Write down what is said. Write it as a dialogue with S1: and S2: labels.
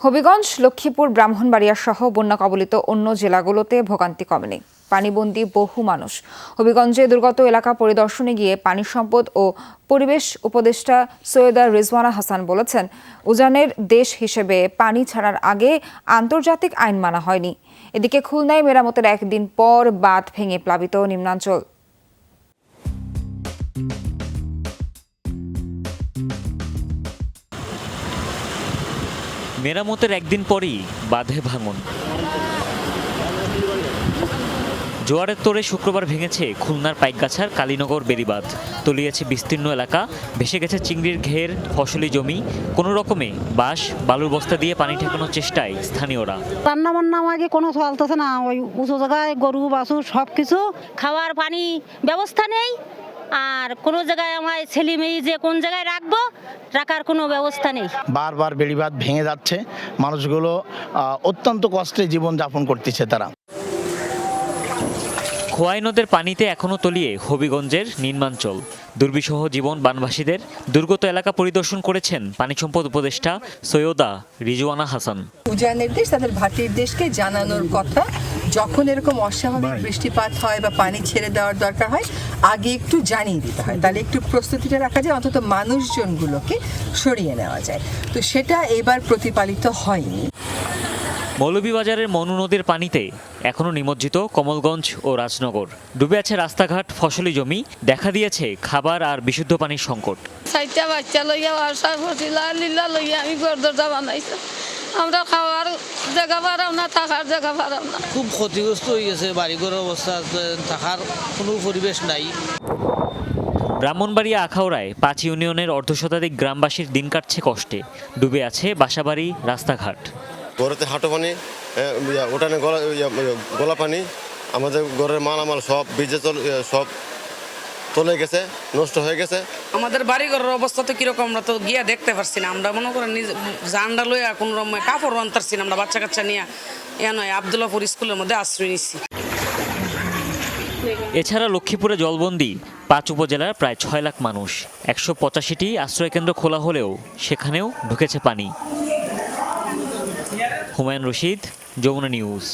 S1: হবিগঞ্জ, লক্ষ্মীপুর, ব্রাহ্মণবাড়িয়া সহ বন্যা কবলিত অন্য জেলাগুলোতে ভোগান্তি কমেনি। পানিবন্দী বহু মানুষ। হবিগঞ্জে দুর্গত এলাকা পরিদর্শনে গিয়ে পানি সম্পদ ও পরিবেশ উপদেষ্টা সৈয়দা রিজওয়ানা হাসান বলেছেন, উজানের দেশ হিসেবে পানি ছাড়ার আগে আন্তর্জাতিক আইন মানা হয়নি। এদিকে খুলনায় মেরামতের একদিন পর বাঁধ ভেঙে প্লাবিত নিম্নাঞ্চল।
S2: মেরামতের একদিন পরই বাঁধে ভাঙন। জোয়ারের তোড়ে শুক্রবার ভেঙেছে খুলনার পাইকগাছার কালীনগর বেড়িবাঁধ। তলিয়েছে বিস্তীর্ণ এলাকা, ভেসে গেছে চিংড়ির ঘের, ফসলি জমি। কোনো রকমে বাঁশ বালুর বস্তা দিয়ে পানি ঠেকানোর চেষ্টায় স্থানীয়রা।
S3: রান্না বান্না আগে কোনো চলতেছে না, ওই উঁচু জায়গায় গরু বাছুর সব কিছু
S4: খাওয়ার পানি ব্যবস্থা নেই। আর কোনো জায়গায় আমার ছেলে মেয়ে যে কোন জায়গায় রাখবো, রাখার কোনো ব্যবস্থা নেই।
S5: বারবার বেড়িবাঁধ ভেঙে যাচ্ছে, মানুষগুলো অত্যন্ত কষ্টে জীবন যাপন করতেছে। তারা
S2: খোয়াই নদের পানিতে এখনও তলিয়ে হবিগঞ্জের নিম্নাঞ্চল। দুর্বিষহ জীবন বানবাসীদের। দুর্গত এলাকা পরিদর্শন করেছেন পানি সম্পদ উপদেষ্টা সৈয়দা রিজওয়ানা হাসান।
S6: উজানের দেশ তাদের ভাটির দেশকে জানানোর কথা, যখন এরকম অস্বাভাবিক বৃষ্টিপাত হয় বা পানি ছেড়ে দেওয়ার দরকার হয় আগে একটু জানিয়ে দিতে হয়, তাহলে একটু প্রস্তুতিটা রাখা যায়, অন্তত মানুষজনগুলোকে সরিয়ে নেওয়া যায়। তো সেটা এবার প্রতিপালিত হয়নি।
S2: মৌলভীবাজারের মনু নদীর পানিতে এখনও নিমজ্জিত কমলগঞ্জ ও রাজনগর। ডুবে আছে রাস্তাঘাট, ফসলি জমি। দেখা দিয়েছে খাবার আর বিশুদ্ধ পানির সংকট।
S7: চারটা বাচ্চা লইয়া লইয়া আমি গড়দরজা বানাইছি। আমরা খাওয়ার জায়গা পারাম না, থাকার জায়গা পারাম না।
S8: খুব ক্ষতিগ্রস্ত হয়ে গেছে, বাড়িঘরের অবস্থা, থাকার কোনো পরিবেশ নাই।
S2: ব্রাহ্মণবাড়িয়া আখাউড়ায় 5 ইউনিয়নের অর্ধশতাধিক গ্রামবাসীর দিন কাটছে কষ্টে। ডুবে আছে বাসাবাড়ি, রাস্তাঘাট।
S9: ঘরেতে হাঁটু পানি, ওটানে গলা পানি, আমাদের ঘরের মালামাল সব ভিজে সব চলে গেছে, নষ্ট হয়ে গেছে।
S10: আমাদের বাড়িঘরের অবস্থা তো কিরকম আমরা তো গিয়া দেখতে পারছি না। আমরা মনে করেন জানডা লইয়া কোনো রকম কাপড় আনতারছি না। আমরা বাচ্চা কাচ্চা নিয়ে নয় আবদুল্লাহপুর স্কুলের মধ্যে আশ্রয় নিচ্ছি।
S2: এছাড়া লক্ষ্মীপুরে জলবন্দি 5 উপজেলার প্রায় 6 লাখ মানুষ। 185টি আশ্রয়কেন্দ্র খোলা হলেও সেখানেও ঢুকেছে পানি। হুমায়ুন রশিদ, যমুনা নিউজ।